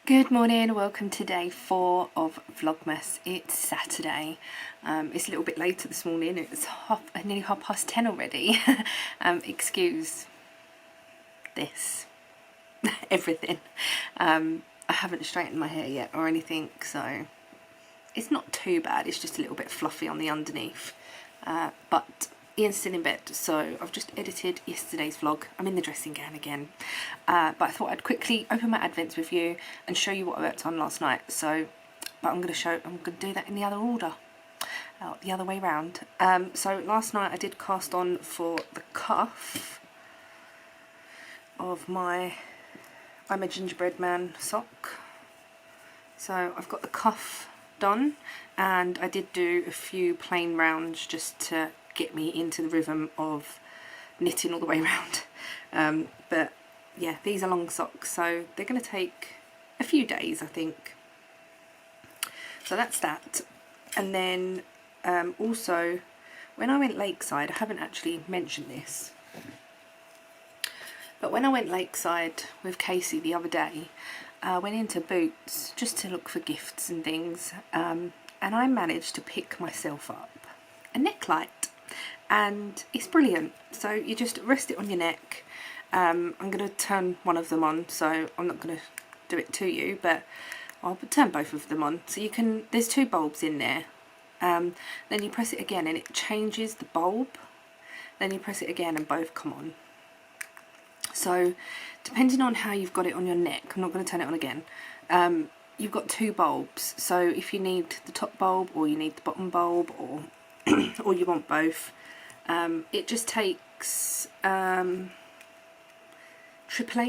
Good morning, welcome to day 4 of Vlogmas. It's Saturday. It's a little bit later this morning. It's nearly 10:30 already. Excuse this, everything. I haven't straightened my hair yet or anything, so it's not too bad. It's just a little bit fluffy on the underneath. But Ian's still in bed, so I've just edited yesterday's vlog. I'm in the dressing gown again, but I thought I'd quickly open my advents with you and show you what I worked on last night. But I'm going to do that in the other order, the other way round. So last night I did cast on for the cuff of my I'm a Gingerbread Man sock. So I've got the cuff done, and I did do a few plain rounds just to get me into the rhythm of knitting all the way around. But yeah, these are long socks, so they're going to take a few days, I think. So that's that. And then also, when I went lakeside, I haven't actually mentioned this, but when I went lakeside with Casey the other day, I went into Boots just to look for gifts and things, and I managed to pick myself up a neck light. And it's brilliant. So you just rest it on your neck. I'm going to turn one of them on, so I'm not going to do it to you, but I'll turn both of them on. So you can, there's 2 bulbs in there. Then you press it again and it changes the bulb. Then you press it again and both come on. So depending on how you've got it on your neck, I'm not going to turn it on again. You've got 2 bulbs. So if you need the top bulb or you need the bottom bulb, or or you want both, it just takes AAA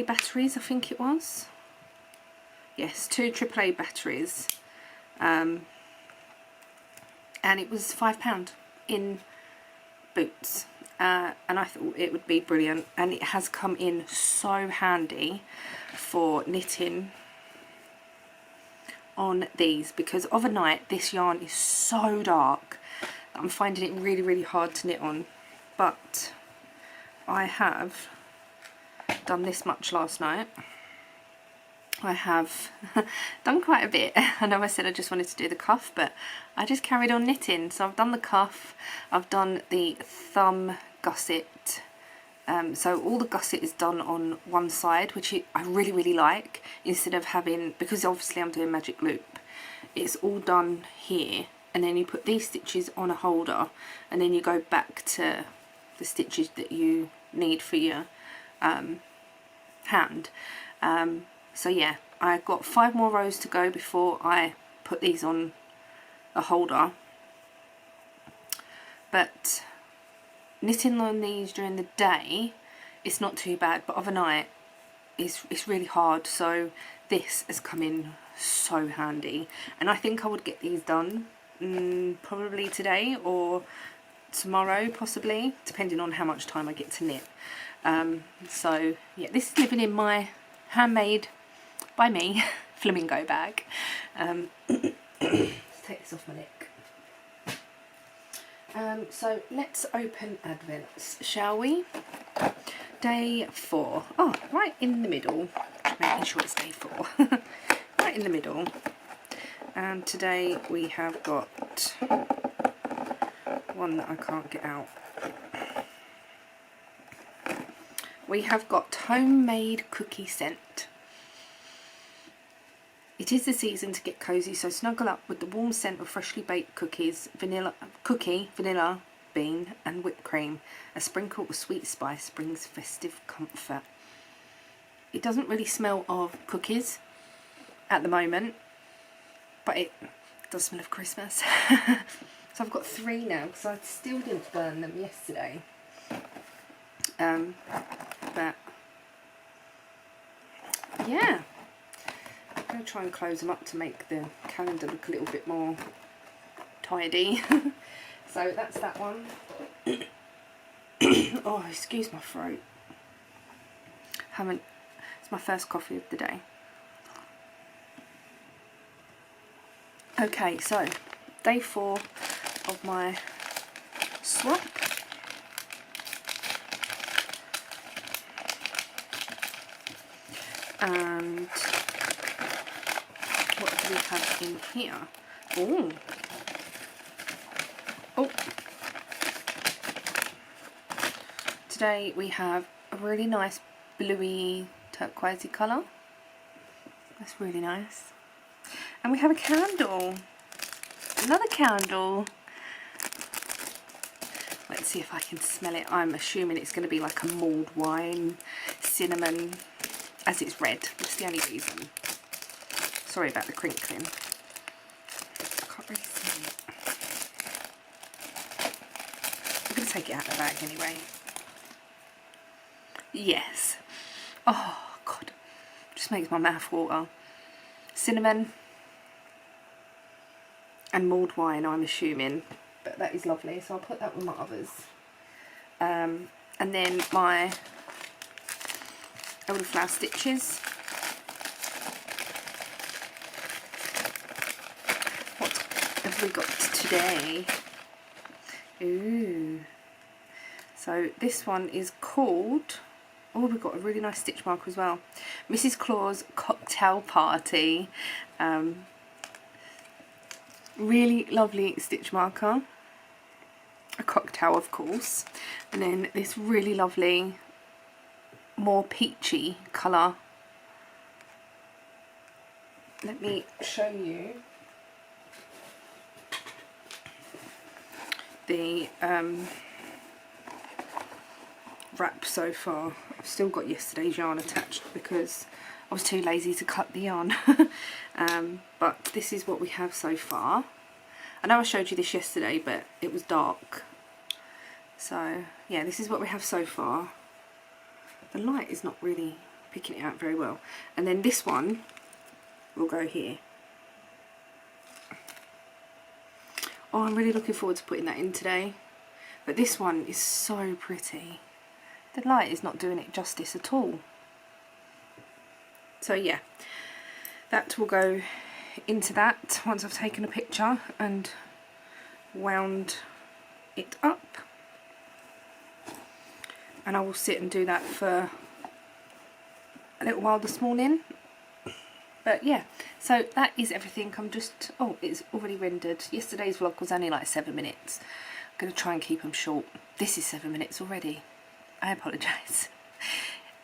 batteries, I think it was. Yes, 2 AAA batteries, and it was £5 in Boots, and I thought it would be brilliant, and it has come in so handy for knitting on these, because overnight this yarn is so dark. I'm finding it really, really hard to knit on, but I have done this much last night. I have done quite a bit. I know I said I just wanted to do the cuff, but I just carried on knitting. So I've done the cuff, I've done the thumb gusset. So all the gusset is done on one side, which I really, really like, instead of having, because obviously I'm doing magic loop, it's all done here. And then you put these stitches on a holder, and then you go back to the stitches that you need for your hand. So yeah, I've got 5 more rows to go before I put these on a holder. But knitting on these during the day, it's not too bad, but overnight it's really hard. So this has come in so handy, and I think I would get these done probably today or tomorrow, possibly, depending on how much time I get to knit. So yeah, this is living in my handmade by me flamingo bag. Let's take this off my neck. So let's open advents, shall we? Day 4. Oh, right in the middle. Making sure it's day 4. Right in the middle. And today we have got one that I can't get out. We have got homemade cookie scent. It is the season to get cosy, so snuggle up with the warm scent of freshly baked cookies, vanilla bean and whipped cream. A sprinkle of sweet spice brings festive comfort. It doesn't really smell of cookies at the moment, but it does smell of Christmas. So I've got 3 now, because I still didn't burn them yesterday. But yeah, I'm going to try and close them up to make the calendar look a little bit more tidy. So that's that one. Oh, excuse my throat. It's my first coffee of the day. Okay, so day 4 of my swap. And do we have in here? Oh. Oh. Today we have a really nice bluey turquoisey colour. That's really nice. And we have a candle. Another candle. Let's see if I can smell it. I'm assuming it's going to be like a mulled wine, cinnamon, as it's red. That's the only reason. Sorry about the crinkling. I can't really see it. I'm going to take it out of the bag anyway. Yes. Oh, God. Just makes my mouth water. Cinnamon and mulled wine, I'm assuming. But that is lovely, so I'll put that with my others. And then my elderflower stitches. What have we got today? Ooh. So this one is called, oh, we've got a really nice stitch marker as well. Mrs. Claus Cocktail Party. Really lovely stitch marker. A cocktail, of course. And then this really lovely, more peachy colour. Let me show you the wrap so far. I've still got yesterday's yarn attached because I was too lazy to cut the yarn. But this is what we have so far. I know I showed you this yesterday, but it was dark. So yeah, this is what we have so far. The light is not really picking it out very well. And then this one will go here. Oh, I'm really looking forward to putting that in today. But this one is so pretty. The light is not doing it justice at all. So yeah, that will go into that once I've taken a picture and wound it up. And I will sit and do that for a little while this morning. But yeah, so that is everything. I'm just, oh, it's already rendered. Yesterday's vlog was only like 7 minutes. I'm going to try and keep them short. This is 7 minutes already. I apologise.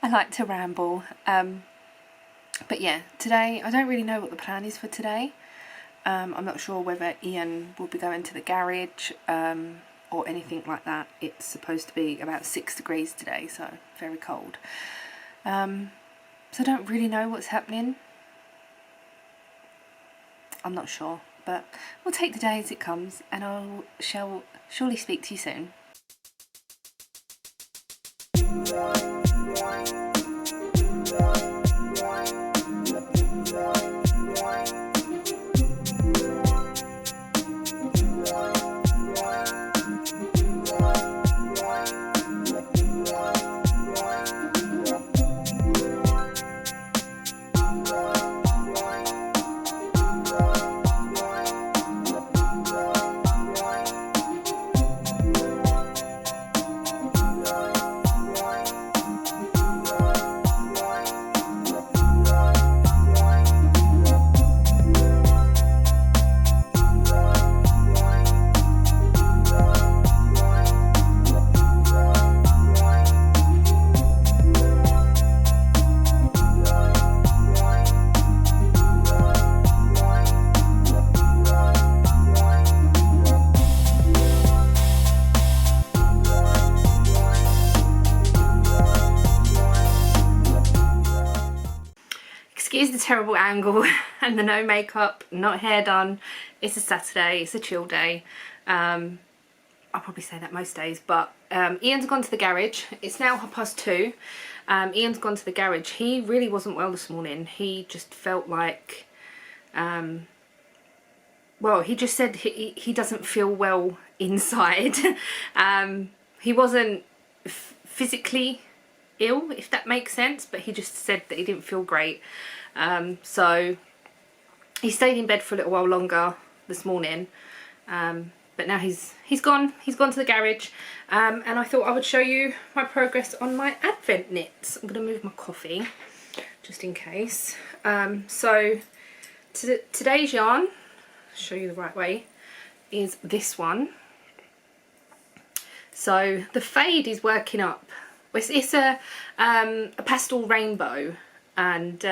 I like to ramble. But yeah, today, I don't really know what the plan is for today. I'm not sure whether Ian will be going to the garage or anything like that. It's supposed to be about 6 degrees today, so very cold. So I don't really know what's happening. I'm not sure, but we'll take the day as it comes, and I shall surely speak to you soon. Excuse the terrible angle and the no makeup, not hair done. It's a Saturday, it's a chill day. I'll probably say that most days, but Ian's gone to the garage. It's now 2:30. Ian's gone to the garage. He really wasn't well this morning. He just felt like, well, he just said he doesn't feel well inside. He wasn't physically ill, if that makes sense, but he just said that he didn't feel great. So he stayed in bed for a little while longer this morning, but now he's gone to the garage, and I thought I would show you my progress on my advent knits. I'm going to move my coffee just in case. So Today's yarn, show you the right way, is this one. So the fade is working up. It's a pastel rainbow, and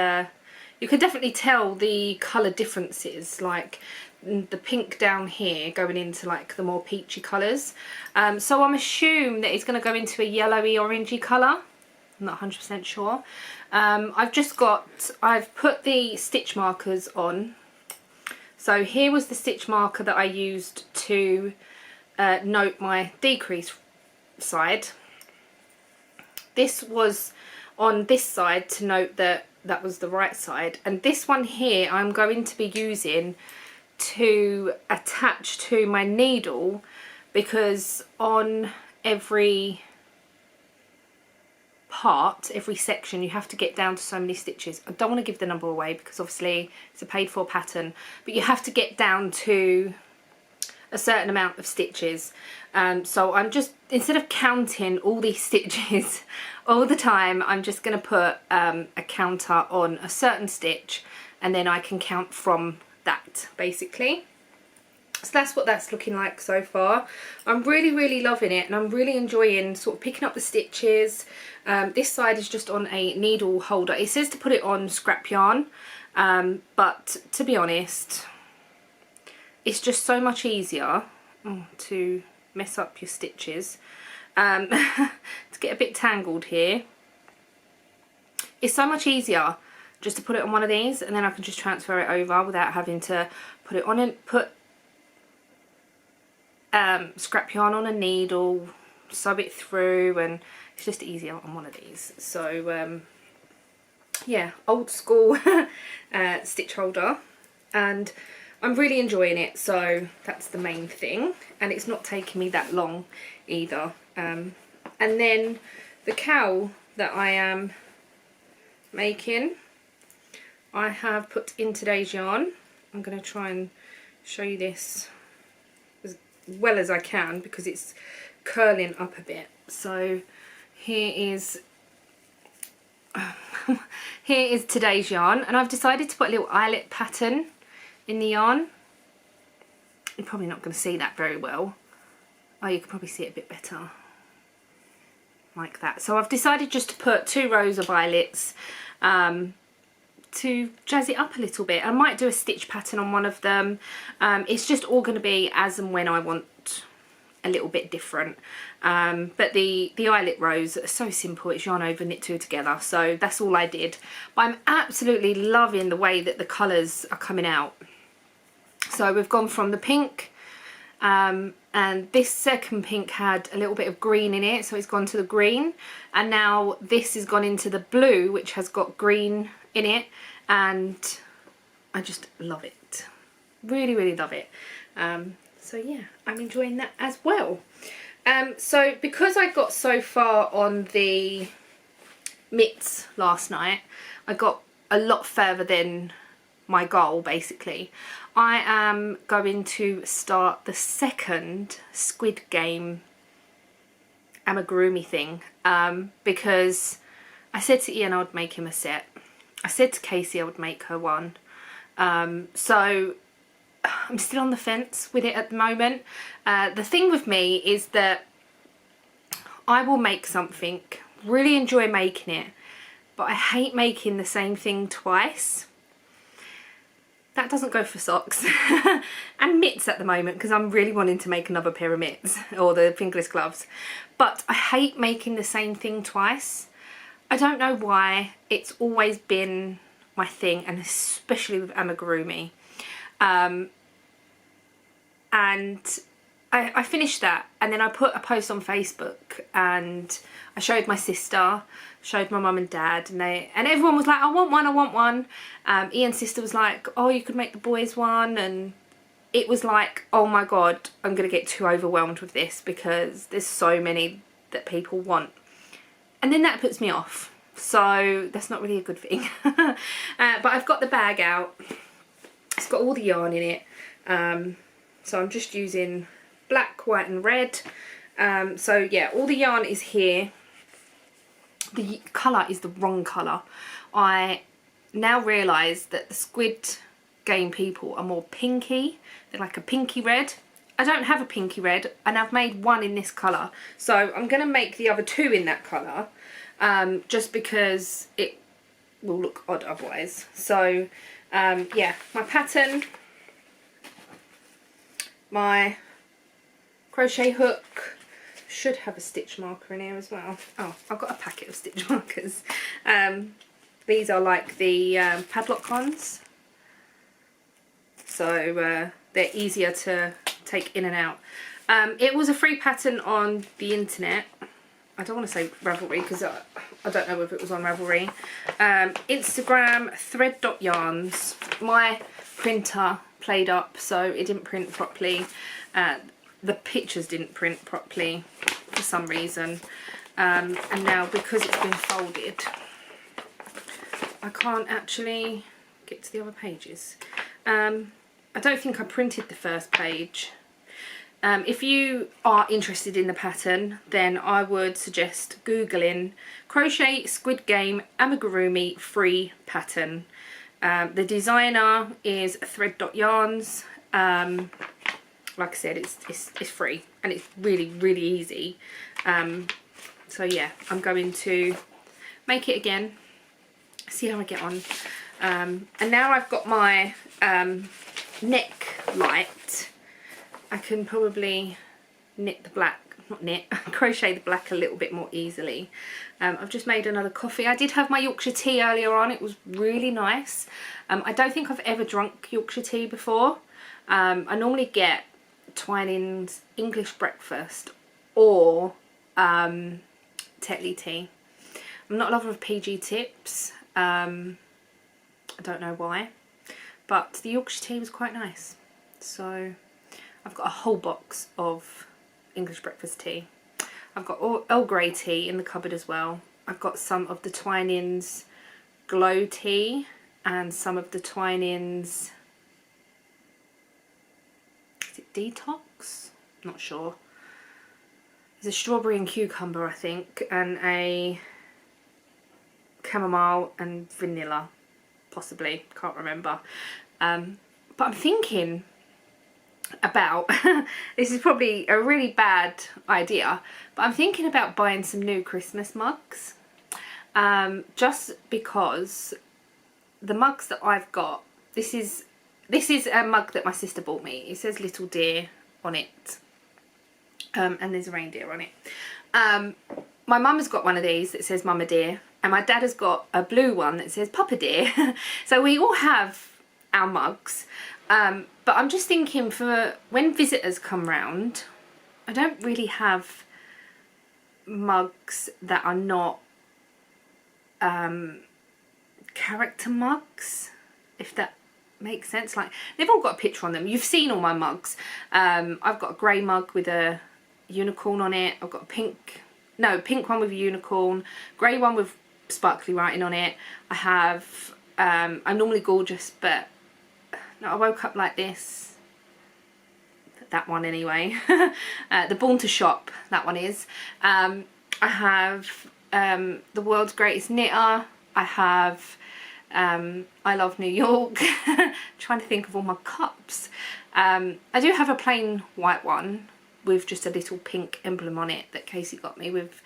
you can definitely tell the colour differences, like the pink down here going into like the more peachy colours. So I'm assuming that it's going to go into a yellowy orangey colour. I'm not 100% sure. I've put the stitch markers on. So here was the stitch marker that I used to note my decrease side. This was on this side to note that that was the right side, and this one here I'm going to be using to attach to my needle, because on every part, every section, you have to get down to so many stitches. I don't want to give the number away because obviously it's a paid for pattern, but you have to get down to a certain amount of stitches. So I'm just, instead of counting all these stitches all the time, I'm just going to put a counter on a certain stitch, and then I can count from that basically. So that's what that's looking like so far. I'm really loving it, and I'm really enjoying sort of picking up the stitches. This side is just on a needle holder. It says to put it on scrap yarn, but to be honest, it's just so much easier to mess up your stitches, to get a bit tangled here. It's so much easier just to put it on one of these, and then I can just transfer it over without having to put it on and put scrap yarn on a needle, sub it through, and it's just easier on one of these. So yeah, old school stitch holder, and I'm really enjoying it, so that's the main thing, and it's not taking me that long either. And then the cowl that I am making, I have put in today's yarn. I'm going to try and show you this as well as I can because it's curling up a bit. So here is here is today's yarn, and I've decided to put a little eyelet pattern in the yarn. You're probably not going to see that very well. Oh, you can probably see it a bit better like that. So I've decided just to put 2 rows of eyelets to jazz it up a little bit. I might do a stitch pattern on one of them. It's just all going to be as and when I want a little bit different. But the eyelet rows are so simple. It's yarn over, knit 2 together. So that's all I did. But I'm absolutely loving the way that the colours are coming out. So we've gone from the pink, and this second pink had a little bit of green in it, so it's gone to the green, and now this has gone into the blue, which has got green in it, and I just love it. Really love it. So yeah, I'm enjoying that as well. So because I got so far on the mitts last night, I got a lot further than my goal basically. I am going to start the second Squid Game amigurumi thing, because I said to Ian I would make him a set. I said to Casey I would make her one. So I'm still on the fence with it at the moment. The thing with me is that I will make something, really enjoy making it, but I hate making the same thing twice. That doesn't go for socks and mitts at the moment, because I'm really wanting to make another pair of mitts, or the fingerless gloves. But I hate making the same thing twice. I don't know why. It's always been my thing, and especially with amigurumi. And I finished that, and then I put a post on Facebook, and I showed my sister, showed my mum and dad, and everyone was like, I want one, I want one. Ian's sister was like, oh, you could make the boys one, and it was like, oh my god, I'm gonna get too overwhelmed with this because there's so many that people want, and then that puts me off, so that's not really a good thing. But I've got the bag out, it's got all the yarn in it, so I'm just using black, white and red. So yeah, all the yarn is here. The colour is the wrong colour. I now realise that the squid Game people are more pinky. They're like a pinky red. I don't have a pinky red, and I've made one in this colour. So I'm going to make the other two in that colour, just because it will look odd otherwise. So yeah, my pattern, my crochet hook, should have a stitch marker in here as well. Oh, I've got a packet of stitch markers. These are like the padlock ones, so they're easier to take in and out. It was a free pattern on the internet. I don't want to say Ravelry because I don't know if it was on Ravelry. Instagram, thread.yarns. My printer played up, so it didn't print properly. The pictures didn't print properly for some reason. And now because it's been folded, I can't actually get to the other pages. I don't think I printed the first page. If you are interested in the pattern, then I would suggest Googling crochet squid game amigurumi free pattern. The designer is thread.yarns. Like I said, it's free and it's really, really easy. So yeah, I'm going to make it again, see how I get on. And now I've got my neck light, I can probably knit the black, not knit, crochet the black a little bit more easily. I've just made another coffee. I did have my Yorkshire tea earlier on. It was really nice. I don't think I've ever drunk Yorkshire tea before. I normally get Twining's English breakfast or Tetley tea. I'm not a lover of PG tips. I don't know why, but the Yorkshire tea was quite nice. So I've got a whole box of English breakfast tea. I've got Earl Grey tea in the cupboard as well. I've got some of the Twining's Glow tea and some of the Twining's, is it Detox? Not sure. There's a strawberry and cucumber, I think, and a chamomile and vanilla, possibly, can't remember. But I'm thinking about, this is probably a really bad idea, but I'm thinking about buying some new Christmas mugs, just because the mugs that I've got, this is a mug that my sister bought me. It says Little Deer on it, and there's a reindeer on it. My mum has got one of these that says Mama Dear, and my dad has got a blue one that says Papa Dear. So we all have our mugs. But I'm just thinking, for when visitors come round, I don't really have mugs that are not character mugs, if that makes sense. Like, they've all got a picture on them. You've seen all my mugs. I've got a grey mug with a unicorn on it. I've got a pink one with a unicorn, grey one with sparkly writing on it. I have, I'm normally gorgeous, but no, I woke up like this. That one anyway. The Born to Shop, that one is. I have The World's Greatest Knitter. I have I Love New York. Trying to think of all my cups. I do have a plain white one with just a little pink emblem on it that Casey got me with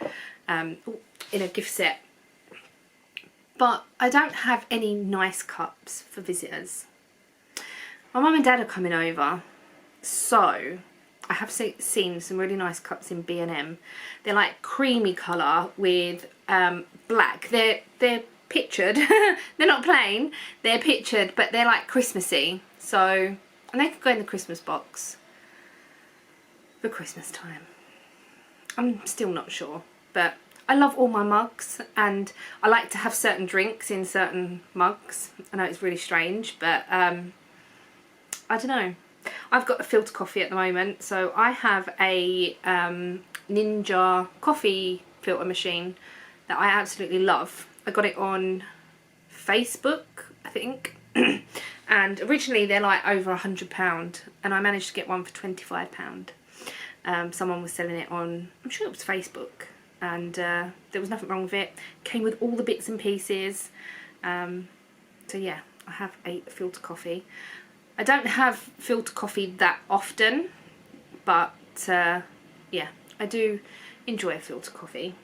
in a gift set. But I don't have any nice cups for visitors. My mum and dad are coming over, so I have seen some really nice cups in B&M. They're like creamy colour with black. They're pictured. They're not plain. They're pictured, but they're like Christmassy. So, and they could go in the Christmas box for Christmas time. I'm still not sure, but I love all my mugs, and I like to have certain drinks in certain mugs. I know it's really strange, but I don't know. I've got a filter coffee at the moment, so I have a Ninja coffee filter machine that I absolutely love. I got it on Facebook, I think, and originally they're like over £100, and I managed to get one for £25. Someone was selling it on, I'm sure it was Facebook, and there was nothing wrong with it. Came with all the bits and pieces, so yeah, I have a filter coffee. I don't have filter coffee that often, but yeah, I do enjoy a filter coffee.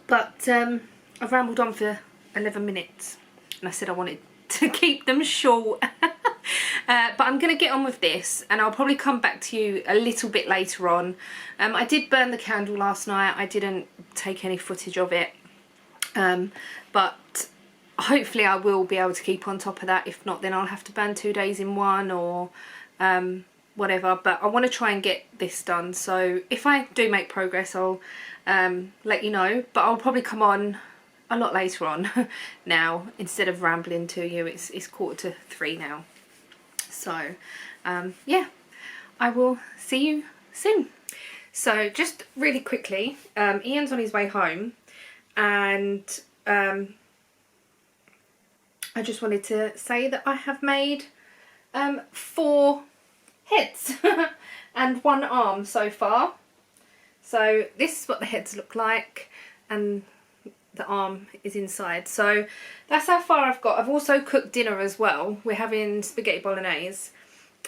But I've rambled on for 11 minutes and I said I wanted to keep them short. But I'm going to get on with this, and I'll probably come back to you a little bit later on. I did burn the candle last night. I didn't take any footage of it. But hopefully I will be able to keep on top of that. If not, then I'll have to burn 2 days in one, or whatever. But I want to try and get this done. So if I do make progress, I'll let you know. But I'll probably come on a lot later on now, instead of rambling to you. It's 2:45 now. So yeah, I will see you soon. So just really quickly, Ian's on his way home, and I just wanted to say that I have made 4 heads and 1 arm so far. So this is what the heads look like, and the arm is inside. So that's how far I've got. I've also cooked dinner as well. We're having spaghetti bolognese,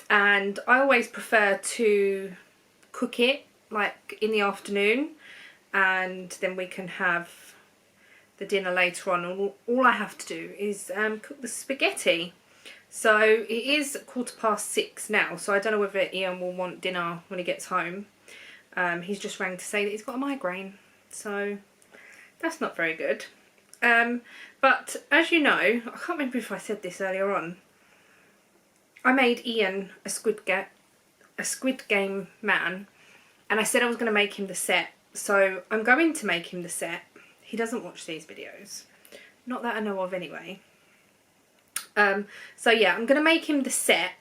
and I always prefer to cook it like in the afternoon, and then we can have the dinner later on. All I have to do is cook the spaghetti. So it is 6:15 now, so I don't know whether Ian will want dinner when he gets home. He's just rang to say that he's got a migraine, so that's not very good. But as you know, I can't remember if I said this earlier on, I made Ian a Squid Game man, and I said I was going to make him the set. So I'm going to make him the set. He doesn't watch these videos, not that I know of anyway. So yeah, I'm going to make him the set,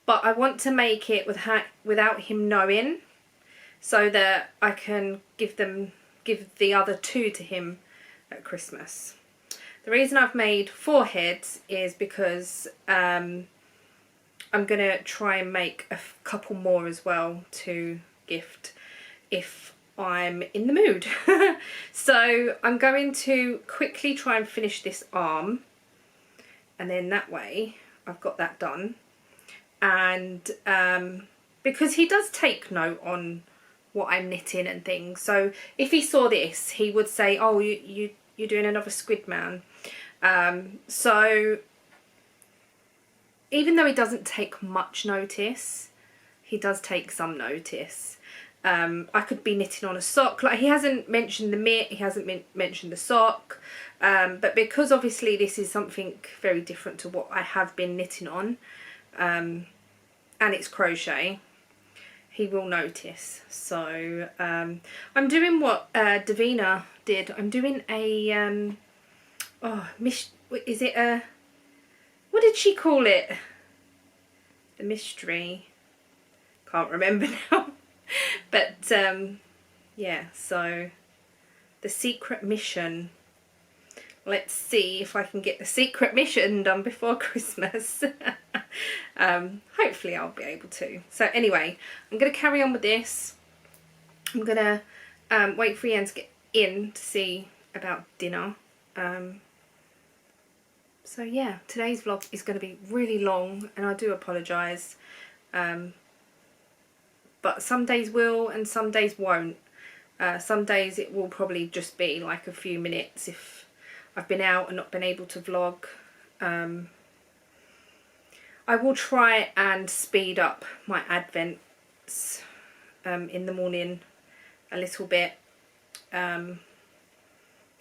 but I want to make it without him knowing, so that I can give the other 2 to him at Christmas. The reason I've made 4 heads is because I'm going to try and make a couple more as well to gift if I'm in the mood. So I'm going to quickly try and finish this arm, and then that way I've got that done. And because he does take note on what I'm knitting and things, so if he saw this he would say, oh, you're doing another squid man. So even though he doesn't take much notice, he does take some notice. I could be knitting on a sock, like he hasn't mentioned the mitt, he hasn't mentioned the sock, but because obviously this is something very different to what I have been knitting on, and it's crochet, he will notice. So I'm doing what Davina did. I'm doing a is it a, what did she call it? The mystery, can't remember now. But yeah, so the secret mission. Let's see if I can get the secret mission done before Christmas. Hopefully I'll be able to. So anyway, I'm going to carry on with this. I'm going to wait for Ian to get in to see about dinner. So yeah, today's vlog is going to be really long, and I do apologise. But some days will and some days won't. Some days it will probably just be like a few minutes if I've been out and not been able to vlog. I will try and speed up my advents in the morning a little bit, and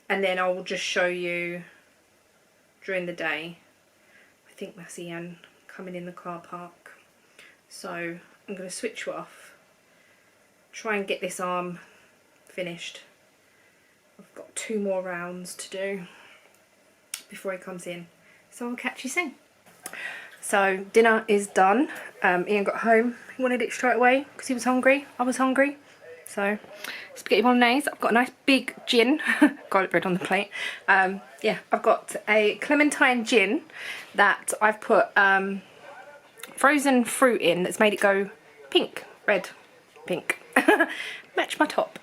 then I will just show you during the day. I think that's Ian coming in the car park, so I'm going to switch you off, try and get this arm finished. I've got 2 more rounds to do before he comes in, so I'll catch you soon. So dinner is done. Ian got home, he wanted it straight away because he was hungry, I was hungry. So spaghetti bolognese, I've got a nice big gin, garlic bread on the plate. Yeah, I've got a clementine gin that I've put frozen fruit in that's made it go pink, red, pink. Match my top.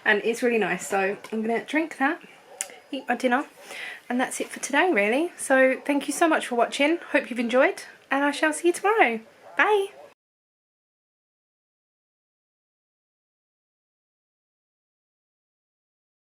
And it's really nice, so I'm gonna drink that eat my dinner, and that's it for today really. So thank you so much for watching, hope you've enjoyed, and I shall see you tomorrow. Bye!